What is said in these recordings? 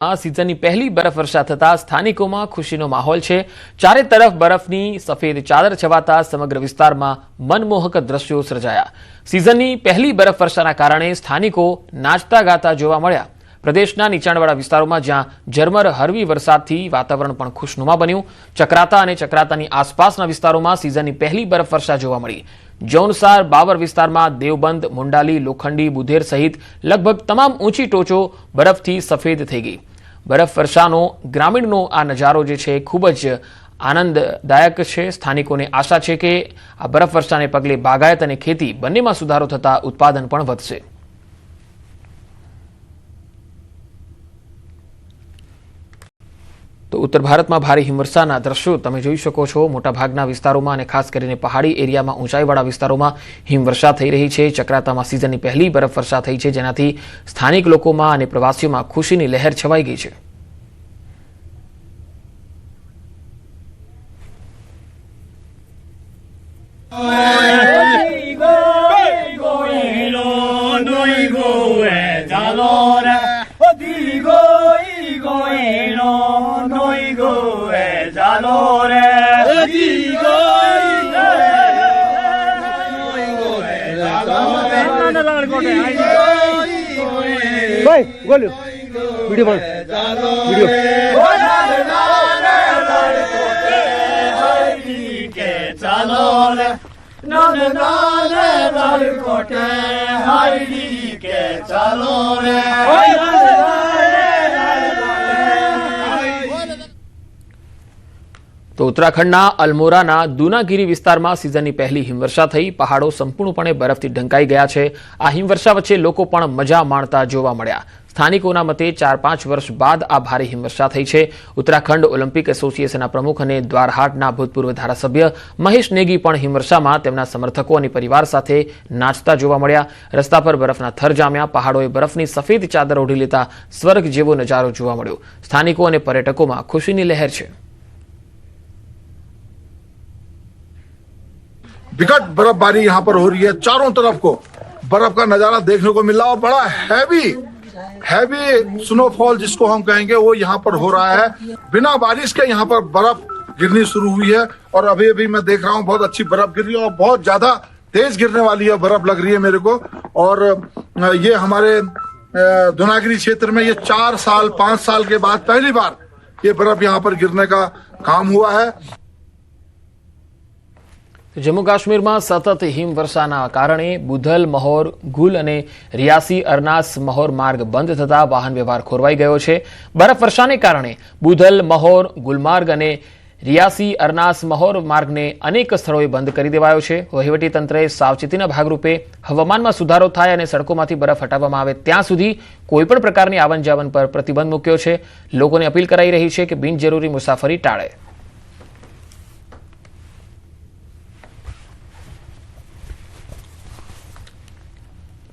આ સિઝનની પહેલી બરફવર્ષા થતા સ્થાનિકોમાં ખુશીનો માહોલ છે। ચારે તરફ બરફની સફેદ ચાદર છવાતા સમગ્ર વિસ્તારમાં મનમોહક દ્રશ્યો સર્જાયા। સિઝનની પહેલી બરફવર્ષાના કારણે સ્થાનિકો નાચતા ગાતા જોવા મળ્યા। પ્રદેશના નીચાણવાળા વિસ્તારોમાં જ્યાં ઝરમર હળવી વરસાદથી વાતાવરણ પણ ખુશનુમા બન્યું। ચક્રાતા અને ચક્રાતાની આસપાસના વિસ્તારોમાં સિઝનની પહેલી બરફવર્ષા જોવા મળી। જૌનસાર બાબર વિસ્તારમાં દેવબંધ, મુંડાલી, લોખંડી, બુધેર સહિત લગભગ તમામ ઊંચી ટોચો બરફથી સફેદ થઈ ગઈ। બરફવર્ષાનો ગ્રામીણનો આ નજારો જે છે ખૂબ જ આનંદદાયક છે। સ્થાનિકોને આશા છે કે આ બરફવર્ષાને પગલે બાગાયત અને ખેતી બંનેમાં સુધારો થતા ઉત્પાદન પણ વધશે। તો ઉત્તર ભારતમાં ભારે હિમવર્ષાના દ્રશ્યો તમે જોઈ શકો છો। મોટાભાગના વિસ્તારોમાં અને ખાસ કરીને પહાડી એરિયામાં ઊંચાઈવાળા વિસ્તારોમાં હિમવર્ષા થઈ રહી છે। ચક્રાતામાં સિઝનની પહેલી બરફવર્ષા થઈ છે, જેનાથી સ્થાનિક લોકોમાં અને પ્રવાસીઓમાં ખુશીની લહેર છવાઈ ગઈ છે। भाई बोलो वीडियो बन તો ઉત્તરાખંડના અલ્મોરાના દૂનાગીરી વિસ્તારમાં સિઝનની પહેલી હિમવર્ષા થઈ। પહાડો સંપૂર્ણપણે બરફથી ઢંકાઈ ગયા છે। આ હિમવર્ષા વચ્ચે લોકો પણ મજા માણતા જોવા મળ્યા। સ્થાનિકોના મતે 4-5 વર્ષ બાદ આ ભારે હિમવર્ષા થઈ છે। ઉત્તરાખંડ ઓલિમ્પિક એસોસિએશનના પ્રમુખ અને દ્વારહાટના ભૂતપૂર્વ ધારાસભ્ય મહેશ નેગી પણ હિમવર્ષામાં તેમના સમર્થકો અને પરિવાર સાથે નાચતા જોવા મળ્યા। રસ્તા પર બરફના થર જામ્યા। પહાડોએ બરફની સફેદ ચાદર ઓઢી લેતા સ્વર્ગ જેવો નજારો જોવા મળ્યો। સ્થાનિકો અને પર્યટકોમાં ખુશીની લહેર છે। विकट बर्फबारी यहाँ पर हो रही है। चारों तरफ को बर्फ का नजारा देखने को मिल रहा है और बड़ा हैवी स्नोफॉल जिसको हम कहेंगे वो यहाँ पर हो रहा है। बिना बारिश के यहाँ पर बर्फ गिरनी शुरू हुई है और अभी मैं देख रहा हूँ बहुत अच्छी बर्फ गिर रही है और बहुत ज्यादा तेज गिरने वाली है बर्फ लग रही है मेरे को। और ये हमारे धूनागिरी क्षेत्र में ये 4-5 साल के बाद पहली बार ये बर्फ यहाँ पर गिरने का काम हुआ है। जम्मू काश्मीर में सतत हिमवर्षाना कारणे बुधल, महोर, गुल અને રિયાસી અરનાસ મહોર માર્ગ બંધ થતા વાહન વ્યવહાર ખોરવાઈ ગયો છે। બરફવર્ષાને કારણે બુધલ, મહોર, ગુલમાર્ગ અને રિયાસી અરનાસ મહોર માર્ગને અનેક સ્થળોએ બંધ કરી દેવાયો છે। વહીવટી તંત્રએ સાવચેતીના ભાગરૂપે હવામાનમાં સુધારો થાય અને સડકોમાંથી બરફ હટાવવામાં આવે ત્યાં સુધી કોઈપણ પ્રકારની આવન જાવન પર પ્રતિબંધ મૂક્યો છે। લોકોને અપીલ કરાઈ રહી છે કે બિનજરૂરી મુસાફરી ટાળે।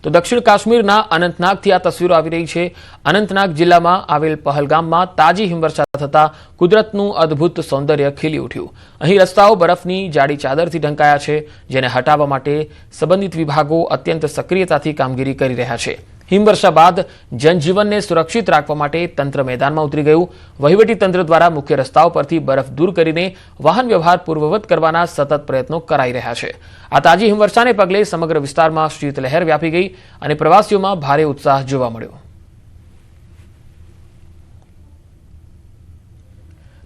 તો દક્ષિણ કાશ્મીરના અનંતનાગથી આ તસવીરો આવી રહી છે। અનંતનાગ જિલ્લામાં આવેલ પહલગામમાં તાજી હિમવર્ષા થતા કુદરતનું અદ્ભુત સૌંદર્ય ખીલી ઉઠ્યું। અહીં રસ્તાઓ બરફની જાડી ચાદરથી ઢંકાયા છે, જેને હટાવવા માટે સંબંધિત વિભાગો અત્યંત સક્રિયતાથી કામગીરી કરી રહ્યા છે। હિમવર્ષા બાદ જનજીવનને સુરક્ષિત રાખવા માટે તંત્ર મેદાનમાં ઉતરી ગયું। વહીવટી તંત્ર દ્વારા મુખ્ય રસ્તાઓ પરથી બરફ દૂર કરીને વાહન વ્યવહાર પૂર્વવત કરવાના સતત પ્રયત્નો કરાઈ રહ્યા છે। આ તાજી હિમવર્ષાને પગલે સમગ્ર વિસ્તારમાં શીતલહેર વ્યાપી ગઈ અને પ્રવાસીઓમાં ભારે ઉત્સાહ જોવા મળ્યો।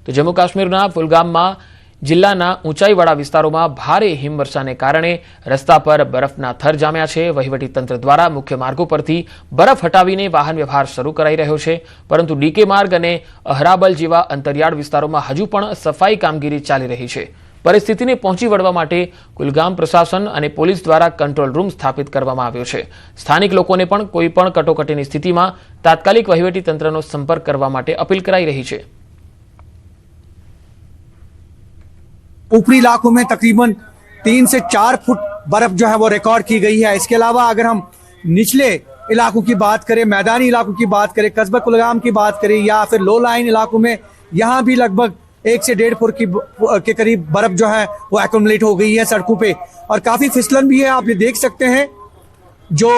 તો જમ્મુ કાશ્મીરના કુલગામમાં જિલ્લાના ઊંચાઈવાળા વિસ્તારોમાં ભારે હિમવર્ષાને કારણે રસ્તા પર બરફના થર જામ્યા છે। વહીવટી તંત્ર દ્વારા મુખ્ય માર્ગો પરથી બરફ હટાવીને વાહન વ્યવહાર શરૂ કરાઈ રહ્યો છે, પરંતુ ડીકે માર્ગ અને અહરાબલ જેવા અંતરિયાળ વિસ્તારોમાં હજુ પણ સફાઈ કામગીરી ચાલી રહી છે। પરિસ્થિતિને પહોંચી વળવા માટે કુલગામ પ્રશાસન અને પોલીસ દ્વારા કંટ્રોલ રૂમ સ્થાપિત કરવામાં આવ્યો છે। સ્થાનિક લોકોને પણ કોઈપણ કટોકટીની સ્થિતિમાં તાત્કાલિક વહીવટી તંત્રનો સંપર્ક કરવા માટે અપીલ કરાઈ રહી છે। ऊपरी इलाकों में तकरीबन 3 से 4 फुट बर्फ जो है वो रिकॉर्ड की गई है। इसके अलावा अगर हम निचले इलाकों की बात करें, मैदानी इलाकों की बात करें, कस्बा कुलगाम की बात करें या फिर लो लाइन इलाकों में, यहाँ भी लगभग 1 से 1.5 फुट के करीब बर्फ जो है वो एक्युमुलेट हो गई है सड़कों पे और काफी फिसलन भी है। आप ये देख सकते हैं जो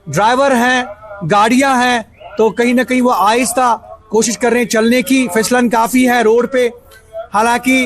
ड्राइवर हैं, गाड़ियां हैं, तो कहीं ना कहीं वो आहिस्ता कोशिश कर रहे हैं चलने की, फिसलन काफ़ी है रोड पे। हालांकि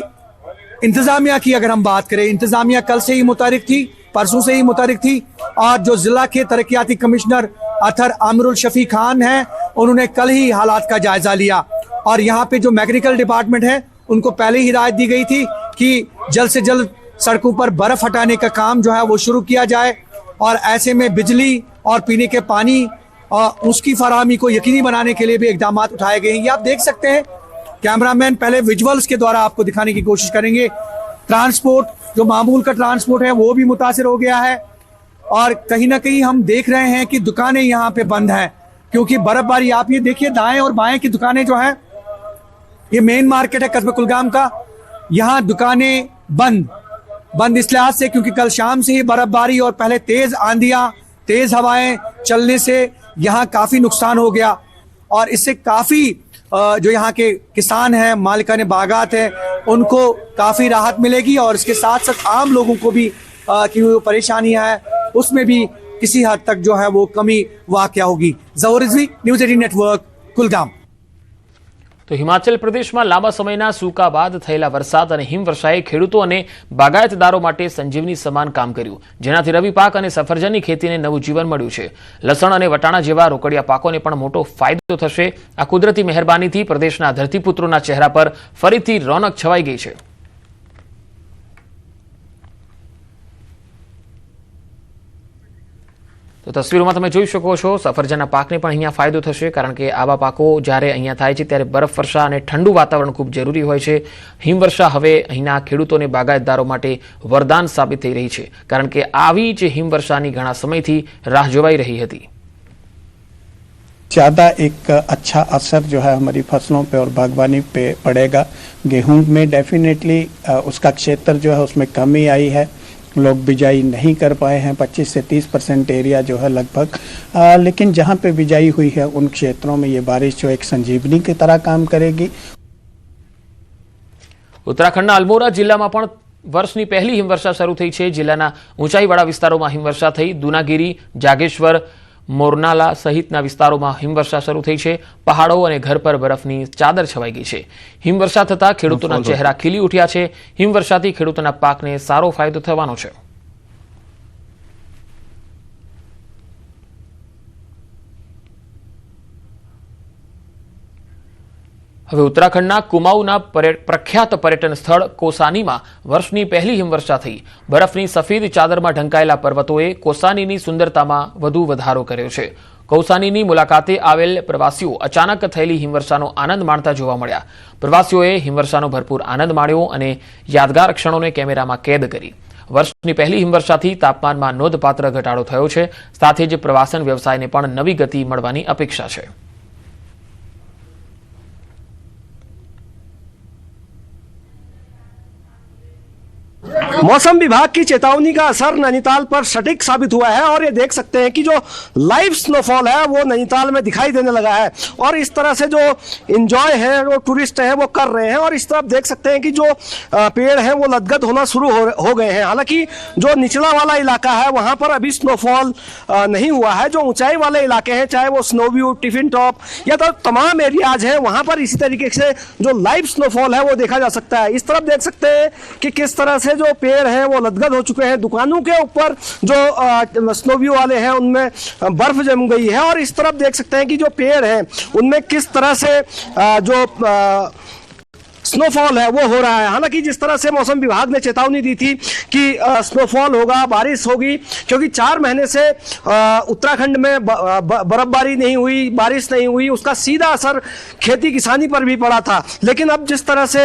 इंतजामिया की अगर हम बात करें, इंतजामिया कल से ही मुतहरिक थी, परसों से ही मुतहरिक थी, और जो जिला के तरक्याती कमिश्नर अतर आमिरुल शफी खान हैं, उन्होंने कल ही हालात का जायजा लिया। और यहाँ पे जो मैकेनिकल डिपार्टमेंट है उनको पहले ही हिदायत दी गई थी कि जल्द से जल्द सड़कों पर बर्फ हटाने का काम जो है वो शुरू किया जाए, और ऐसे में बिजली और पीने के पानी और उसकी फराहमी को यकीनी बनाने के लिए भी इकदाम उठाए गए हैं। ये आप देख सकते हैं, कैमरामैन पहले विजुअल्स के द्वारा आपको दिखाने की कोशिश करेंगे। ट्रांसपोर्ट, जो मामूल का ट्रांसपोर्ट है वो भी मुतासिर हो गया है, और कहीं ना कहीं हम देख रहे हैं कि दुकानें यहाँ पे बंद हैं क्योंकि बर्फबारी। आप ये देखिए, दाएं और बाएं की दुकानें जो हैं, ये मेन मार्केट है कस्बा कुलगाम का, यहाँ दुकानें बंद इस लिहाज से क्योंकि कल शाम से ही बर्फबारी और पहले तेज आंधियां, तेज हवाएं चलने से यहाँ काफी नुकसान हो गया, और इससे काफी जो यहाँ के किसान हैं, मालिकाने बागात हैं, उनको काफी राहत मिलेगी, और इसके साथ साथ आम लोगों को भी की जो परेशानियां हैं उसमें भी किसी हद तक जो है वो कमी वाक़या होगी। ज़हूर रिज़वी, न्यूज़ 18 નેટવર્ક, કુલગામ। તો હિમાચલ પ્રદેશમાં લાંબા સમયના સૂકા બાદ થયેલા વરસાદ અને હિમવર્ષાએ ખેડૂતો અને બાગાયતદારો માટે સંજીવની સમાન કામ કર્યું, જેનાથી રવિ પાક અને સફરજનની ખેતીને નવું જીવન મળ્યું છે। લસણ અને વટાણા જેવા રોકડિયા પાકોને પણ મોટો ફાયદો થશે। આ કુદરતી મહેરબાનીથી પ્રદેશના ધરતીપુત્રોના ચહેરા પર ફરીથી રોનક છવાઈ ગઈ છે। તો તસવીરોમાં તમે જોઈ શકો છો, સફરજનના પાકને પણ અહીંયા ફાયદો થશે, કારણ કે આવા પાકો જ્યારે અહીંયા થાય છે ત્યારે બરફવર્ષા અને ઠંડુ વાતાવરણ ખૂબ જરૂરી હોય છે। હિમવર્ષા હવે અહીંના ખેડૂતોને બાગાયતદારો માટે વરદાન સાબિત થઈ રહી છે, કારણ કે આવી જ હિમવર્ષાની ઘણા સમયથી રાહ જોવાઈ રહી હતી। ज़्यादा एक अच्छा असर जो है हमारी फसलों पे और बागवानी पे पड़ेगा। गेहूं में डेफिनेटली उसका क्षेत्र जो है उसमें कमी आई है, लोग बिजाई नहीं कर पाए हैं, 25 से 30% एरिया जो है लगभग। लेकिन जहां पे बिजाई हुई है उन क्षेत्रों में ये बारिश जो एक संजीवनी की तरह काम करेगी। उत्तराखंडના અલ્મોરા જિલ્લામાં પણ વર્ષની પહેલી હિમવર્ષા શરૂ થઈ છે। જિલ્લાના ઊંચાઈવાળા વિસ્તારોમાં હિમવર્ષા થઈ। દુનાગીરી, જાગેશ્વર, મોરનાલા સહિતના વિસ્તારોમાં હિમવર્ષા શરૂ થઈ છે। પહાડો અને ઘર પર બરફની ચાદર છવાઈ ગઈ છે। હિમવર્ષા થતા ખેડૂતોના ચહેરા ખીલી ઉઠ્યા છે। હિમવર્ષાથી ખેડૂતોના પાકને સારો ફાયદો થવાનો છે। હવે ઉત્તરાખંડના કુમાઉના પ્રખ્યાત પર્યટન સ્થળ કોસાનીમાં વર્ષની પહેલી હિમવર્ષા થઈ। બરફની સફેદ ચાદરમાં ઢંકાયેલા પર્વતોએ કોસાનીની સુંદરતામાં વધુ વધારો કર્યો છે। કૌસાનીની મુલાકાતે આવેલ પ્રવાસીઓ અચાનક થયેલી હિમવર્ષાનો આનંદ માણતા જોવા મળ્યા। પ્રવાસીઓએ હિમવર્ષાનો ભરપૂર આનંદ માણ્યો અને યાદગાર ક્ષણોને કેમેરામાં કેદ કરી। વર્ષની પહેલી હિમવર્ષાથી તાપમાનમાં નોંધપાત્ર ઘટાડો થયો છે, સાથે જ પ્રવાસન વ્યવસાયને પણ નવી ગતિ મળવાની અપેક્ષા છે। मौसम विभाग की चेतावनी का असर नैनीताल पर सटीक साबित हुआ है, और ये देख सकते हैं कि जो लाइव स्नोफॉल है वो नैनीताल में दिखाई देने लगा है, और इस तरह से जो एंजॉय है वो टूरिस्ट हैं वो कर रहे हैं। और इस तरफ देख सकते हैं कि जो पेड़ हैं वो लदगद होना शुरू हो गए हैं। हालांकि जो निचला वाला इलाका है वहां पर अभी स्नोफॉल नहीं हुआ है। जो ऊंचाई वाले इलाके हैं, चाहे वो स्नोव्यू, टिफिन टॉप या तो तमाम एरियाज हैं, वहां पर इसी तरीके से जो लाइव स्नोफॉल है वो देखा जा सकता है। इस तरफ देख सकते हैं कि किस तरह से जो पेड़ हैं वो लदगद हो चुके हैं। दुकानों के ऊपर जो स्नोव्यू वाले हैं उनमें बर्फ जम गई है, और इस तरफ देख सकते हैं कि जो पेड़ हैं उनमें किस तरह से जो स्नोफॉल है वो हो रहा है। हालांकि जिस तरह से मौसम विभाग ने चेतावनी दी थी कि स्नोफॉल होगा, बारिश होगी, क्योंकि 4 महीने से उत्तराखंड में बर्फबारी नहीं हुई, बारिश नहीं हुई, उसका सीधा असर खेती किसानी पर भी पड़ा था। लेकिन अब जिस तरह से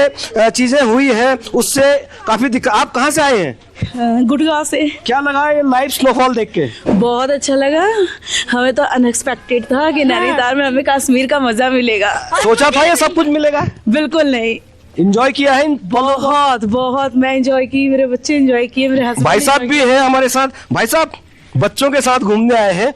चीजें हुई हैं उससे काफी दिक्कत। आप कहाँ से आए हैं? गुड़गांव से। क्या लगा ये लाइव स्नोफॉल देख के? बहुत अच्छा लगा, हमें तो अनएक्सपेक्टेड था कि नैनीताल में हमें कश्मीर का मजा मिलेगा। सोचा था ये सब कुछ मिलेगा? बिल्कुल नहीं। एंजॉय किया है? बहुत बहुत मैं एंजॉय की, मेरे बच्चे एंजॉय किए, मेरे हस्बैंड। भाई साहब भी हैं हमारे साथ। भाई साहब बच्चों के साथ घूमने आए हैं,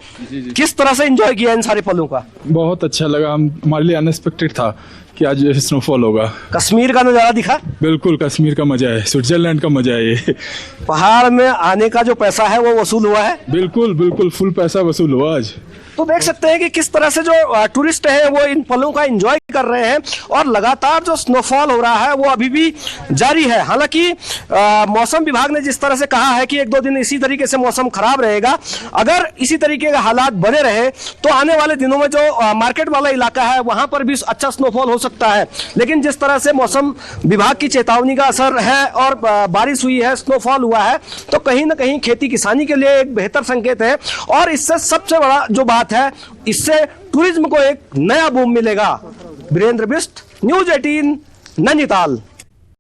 किस तरह से एंजॉय किया इन सारे पलों का? बहुत अच्छा लगा, हमारे लिए अनएक्सपेक्टेड था कि आज स्नोफॉल होगा। कश्मीर का नजारा दिखा? बिल्कुल कश्मीर का मजा है, स्विट्जरलैंड का मजा है ये। पहाड़ में आने का जो पैसा है वो वसूल हुआ है? बिल्कुल बिल्कुल फुल पैसा वसूल हुआ आज। तो देख सकते हैं कि किस तरह से जो टूरिस्ट हैं वो इन पलों का एंजॉय कर रहे हैं और लगातार जो स्नोफॉल हो रहा है वो अभी भी जारी है। हालांकि मौसम विभाग ने जिस तरह से कहा है कि 1-2 दिन इसी तरीके से मौसम खराब रहेगा, अगर इसी तरीके के हालात बने रहे तो आने वाले दिनों में जो मार्केट वाला इलाका है वहां पर भी अच्छा स्नोफॉल हो सकता है। लेकिन जिस तरह से मौसम विभाग की चेतावनी का असर है और बारिश हुई है, स्नोफॉल हुआ है, तो कहीं ना कहीं खेती किसानी के लिए एक बेहतर संकेत है। और इससे सबसे बड़ा जो बात है, इससे टूरिज्म को एक नया बूम मिलेगा। वीरेंद्र बिष्ट, न्यूज़ 18, नैनीताल।